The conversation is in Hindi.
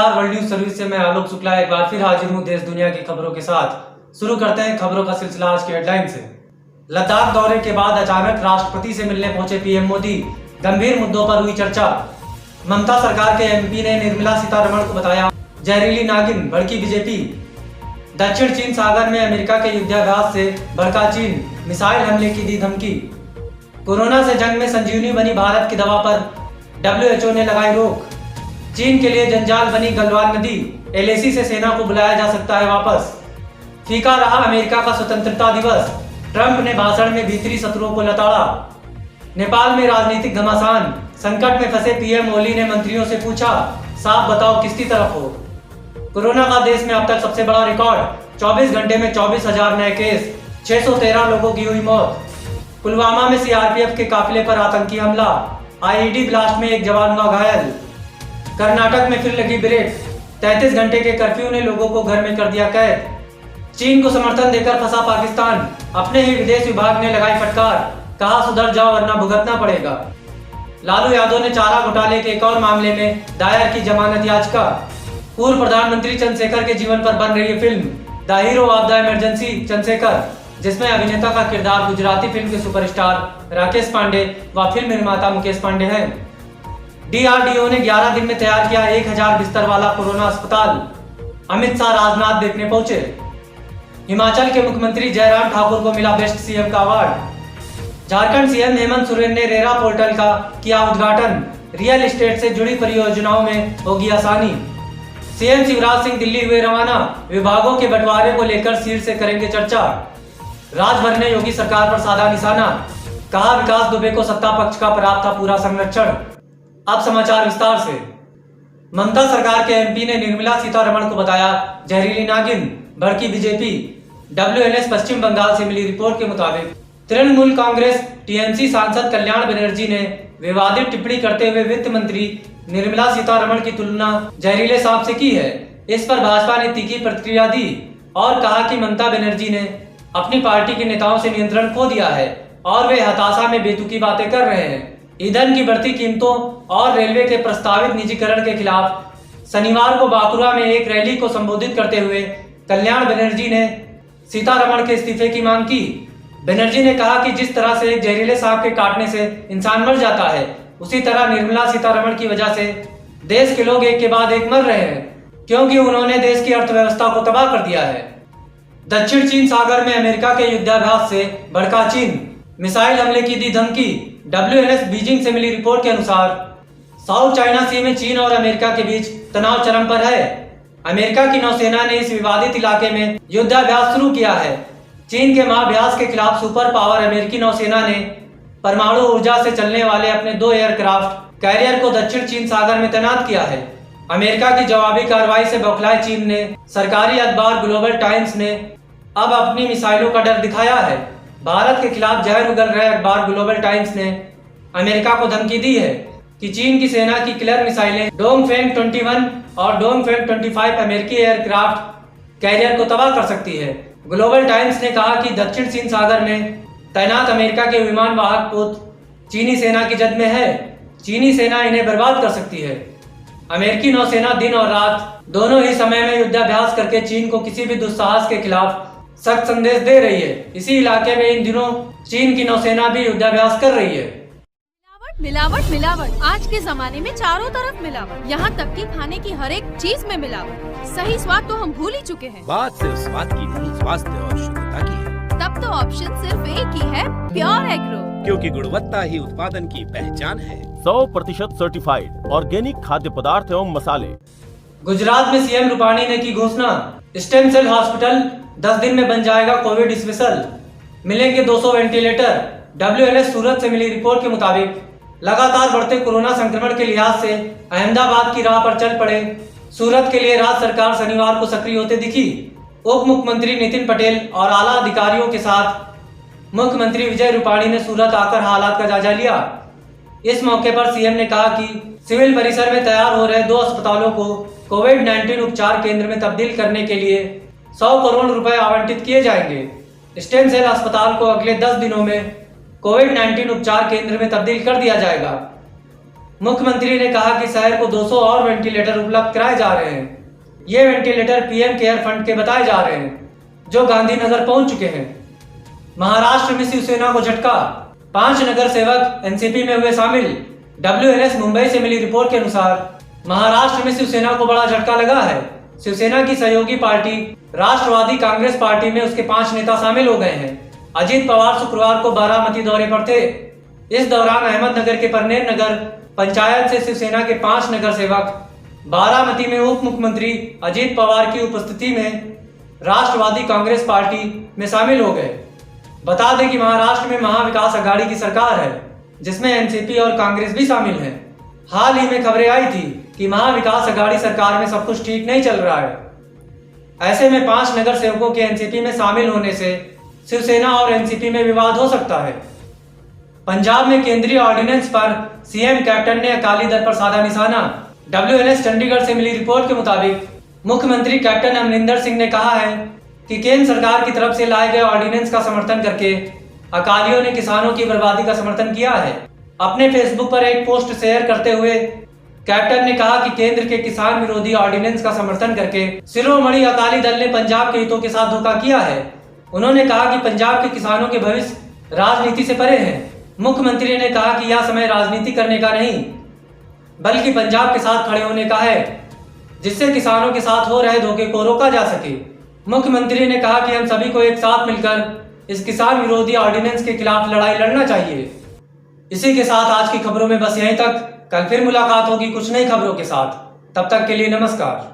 नमस्कार, वर्ल्ड न्यूज सर्विस से मैं आलोक शुक्ला एक बार फिर हाजिर हूं देश दुनिया की खबरों के साथ। शुरू करते हैं खबरों का सिलसिला आज की हेडलाइन से। लद्दाख दौरे के बाद अचानक राष्ट्रपति से मिलने पहुंचे पीएम मोदी, गंभीर मुद्दों पर हुई चर्चा। ममता सरकार के एमपी ने निर्मला सीतारमण को बताया जहरीली नागिन, भड़की बीजेपी। दक्षिण चीन सागर में अमेरिका के युद्धाभ्यास से भड़का चीन, मिसाइल हमले की दी धमकी। कोरोना से जंग में संजीवनी बनी भारत की दवा पर WHO ने लगाई रोक। चीन के लिए जंजाल बनी गलवान नदी, LAC से सेना को बुलाया जा सकता है वापस। फीका रहा अमेरिका का स्वतंत्रता दिवस, ट्रंप ने भाषण में भीतरी शत्रुओं को लताड़ा। नेपाल में राजनीतिक घमासान, संकट में फंसे पीएम ओली ने मंत्रियों से पूछा, साफ बताओ किसकी तरफ हो। कोरोना का देश में अब तक सबसे बड़ा रिकॉर्ड, 24 घंटे में 24,000 नए केस, 613 लोगों की हुई मौत। पुलवामा में CRPF के काफिले पर आतंकी हमला, IED ब्लास्ट में एक जवान हुआ घायल। कर्नाटक में फिर लगी ब्रेक, 33 घंटे के कर्फ्यू ने लोगों को घर में कर दिया कैद। चीन को समर्थन देकर फंसा पाकिस्तान, अपने ही विदेश विभाग ने लगाई फटकार, कहा सुधर जाओ वरना भुगतना पड़ेगा। लालू यादव ने चारा घोटाले के एक और मामले में दायर की जमानत याचिका। पूर्व प्रधानमंत्री चंद्रशेखर के जीवन पर बन रही है film the hero of the emergency Chandrashekhar, जिसमें अभिनेता का किरदार गुजराती फिल्म के सुपरस्टार राकेश पांडे व फिल्म निर्माता मुकेश पांडे हैं। DRDO ने 11 दिन में तैयार किया 1000 बिस्तर वाला कोरोना अस्पताल। अमित शाह राजनाथ देखने पहुंचे। हिमाचल के मुख्यमंत्री जयराम ठाकुर को मिला बेस्ट CM का अवार्ड। झारखंड CM हेमंत सोरेन ने रेरा पोर्टल का किया उद्घाटन, रियल एस्टेट से जुड़ी परियोजनाओं में होगी आसानी। CM शिवराज सिंह दिल्ली हुए रवाना, विभागों के बंटवारे को लेकर सीट से करेंगे चर्चा। राजभर ने योगी सरकार पर साधा निशाना, कहा विकास दुबे को सत्ता पक्ष का प्राप्त था पूरा संरक्षण। अब समाचार विस्तार से। ममता सरकार के MP ने निर्मला सीतारमण को बताया जहरीली नागिन, भड़की बीजेपी। WNS पश्चिम बंगाल से मिली रिपोर्ट के मुताबिक तृणमूल कांग्रेस TMC सांसद कल्याण बनर्जी ने विवादित टिप्पणी करते हुए वित्त मंत्री निर्मला सीतारमण की तुलना जहरीले सांप से की है। इस पर भाजपा ने तीखी प्रतिक्रिया दी और कहा कि ममता बनर्जी ने अपनी पार्टी के नेताओं से नियंत्रण खो दिया है और वे हताशा में बेतुकी बातें कर रहे हैं। ईंधन की बढ़ती कीमतों और रेलवे के प्रस्तावित निजीकरण के खिलाफ शनिवार को बांकुरा में एक रैली को संबोधित करते हुए कल्याण बनर्जी ने सीतारमण के इस्तीफे की मांग की। बनर्जी ने कहा कि जिस तरह से एक जहरीले सांप के काटने से इंसान मर जाता है, उसी तरह निर्मला सीतारमण की वजह से देश के लोग एक के बाद एक मर रहे हैं, क्योंकि उन्होंने देश की अर्थव्यवस्था को तबाह कर दिया है। दक्षिण चीन सागर में अमेरिका के युद्धाभ्यास से भड़का चीन, मिसाइल हमले की दी धमकी। WNS बीजिंग से मिली रिपोर्ट के अनुसार साउथ चाइना सी में चीन और अमेरिका के बीच तनाव चरम पर है। अमेरिका की नौसेना ने इस विवादित इलाके में युद्धाभ्यास शुरू किया है। चीन के महाभ्यास के खिलाफ सुपर पावर अमेरिकी नौसेना ने परमाणु ऊर्जा से चलने वाले अपने 2 एयरक्राफ्ट कैरियर को दक्षिण चीन सागर में तैनात किया है। अमेरिका की जवाबी कार्रवाई से बौखलाए चीन ने सरकारी अखबार ग्लोबल टाइम्स ने अब अपनी मिसाइलों का डर दिखाया है। भारत के खिलाफ जहर उगल रहे अखबार ग्लोबल टाइम्स ने अमेरिका को धमकी दी है कि चीन की सेना की किलर मिसाइलें डोंगफेंग 21 और डोंगफेंग 25 अमेरिकी एयरक्राफ्ट कैरियर को तबाह कर सकती है। ग्लोबल टाइम्स ने कहा कि दक्षिण चीन सागर में तैनात अमेरिका के विमान वाहक पोत चीनी सेना की जद में है। चीनी सेना इन्हें बर्बाद कर सकती है। अमेरिकी नौसेना दिन और रात दोनों ही समय में युद्धाभ्यास करके चीन को किसी भी दुस्साहस के खिलाफ सख्त संदेश दे रही है। इसी इलाके में इन दिनों चीन की नौसेना भी युद्धाभ्यास कर रही है। मिलावट मिलावट, आज के जमाने में चारों तरफ मिलावट, यहाँ तक कि खाने की हर एक चीज में मिलावट। सही स्वाद तो हम भूल ही चुके हैं। बात सिर्फ स्वाद की नहीं, स्वास्थ्य और शुद्धता की है। तब तो ऑप्शन सिर्फ एक ही है, प्योर एग्रो, क्योंकि गुणवत्ता ही उत्पादन की पहचान है। 100% सर्टिफाइड ऑर्गेनिक खाद्य पदार्थ एवं मसाले। गुजरात में CM रूपाणी ने की घोषणा, स्टेम सेल हॉस्पिटल 10 दिन में बन जाएगा कोविड स्पेशल, मिलेंगे 200 वेंटिलेटर। WNS सूरत से मिली रिपोर्ट के मुताबिक लगातार बढ़ते कोरोना संक्रमण के लिहाज से अहमदाबाद की राह पर चल पड़े सूरत के लिए राज्य सरकार शनिवार को सक्रिय होते दिखी। उप मुख्यमंत्री नितिन पटेल और आला अधिकारियों के साथ मुख्यमंत्री विजय रूपाणी ने सूरत आकर हालात का जायजा लिया। इस मौके पर CM ने कहा कि सिविल परिसर में तैयार हो रहे 2 अस्पतालों को कोविड-19 उपचार केंद्र में तब्दील करने के लिए 100 करोड़ रुपए आवंटित किए जाएंगे। स्टेम सेल अस्पताल को अगले 10 दिनों में कोविड-19 उपचार केंद्र में तब्दील कर दिया जाएगा। मुख्यमंत्री ने कहा कि शहर को 200 और वेंटिलेटर उपलब्ध कराए जा रहे हैं। ये वेंटिलेटर पीएम केयर फंड के बताए जा रहे हैं, जो गांधीनगर पहुंच चुके हैं। महाराष्ट्र में शिवसेना को झटका, 5 नगर सेवक एनसीपी में हुए शामिल। WNS मुंबई से मिली रिपोर्ट के अनुसार महाराष्ट्र में शिवसेना को बड़ा झटका लगा है। शिवसेना की सहयोगी पार्टी राष्ट्रवादी कांग्रेस पार्टी में उसके 5 नेता शामिल हो गए हैं। अजित पवार शुक्रवार को बारामती दौरे पर थे। इस दौरान अहमदनगर के परनेर नगर पंचायत से शिवसेना के 5 नगर सेवक बारामती में उप मुख्यमंत्री अजित पवार की उपस्थिति में राष्ट्रवादी कांग्रेस पार्टी में शामिल हो गए। बता दें कि महाराष्ट्र में महाविकास अघाड़ी की सरकार है, जिसमें एनसीपी और कांग्रेस भी शामिल है। हाल ही में खबरें आई थी कि महाविकास अघाड़ी सरकार में सब कुछ ठीक नहीं चल रहा है। ऐसे में 5 नगर सेवकों के एनसीपी में शामिल होने से शिवसेना और एनसीपी में विवाद हो सकता है। पंजाब में केंद्रीय ऑर्डिनेंस पर सीएम कैप्टन ने अकाली दल पर साधा निशाना। WNS चंडीगढ़ से मिली रिपोर्ट के मुताबिक मुख्यमंत्री कैप्टन अमरिंदर सिंह ने कहा है कि केंद्र सरकार की तरफ से लाए गए ऑर्डिनेंस का समर्थन करके अकालियों ने किसानों की बर्बादी का समर्थन किया है। अपने फेसबुक पर एक पोस्ट शेयर करते हुए कैप्टन ने कहा कि केंद्र के किसान विरोधी ऑर्डिनेंस का समर्थन करके शिरोमणि अकाली दल ने पंजाब के हितों के साथ धोखा किया है। उन्होंने कहा कि पंजाब के किसानों के भविष्य राजनीति से परे हैं। मुख्यमंत्री ने कहा कि यह समय राजनीति करने का नहीं, बल्कि पंजाब के साथ खड़े होने का है, जिससे किसानों के साथ हो रहे धोखे को रोका जा सके। मुख्यमंत्री ने कहा कि हम सभी को एक साथ मिलकर इस किसान विरोधी ऑर्डिनेंस के खिलाफ लड़ाई लड़ना चाहिए। इसी के साथ आज की खबरों में बस यहीं तक। कल फिर मुलाकात होगी कुछ नई खबरों के साथ। तब तक के लिए नमस्कार।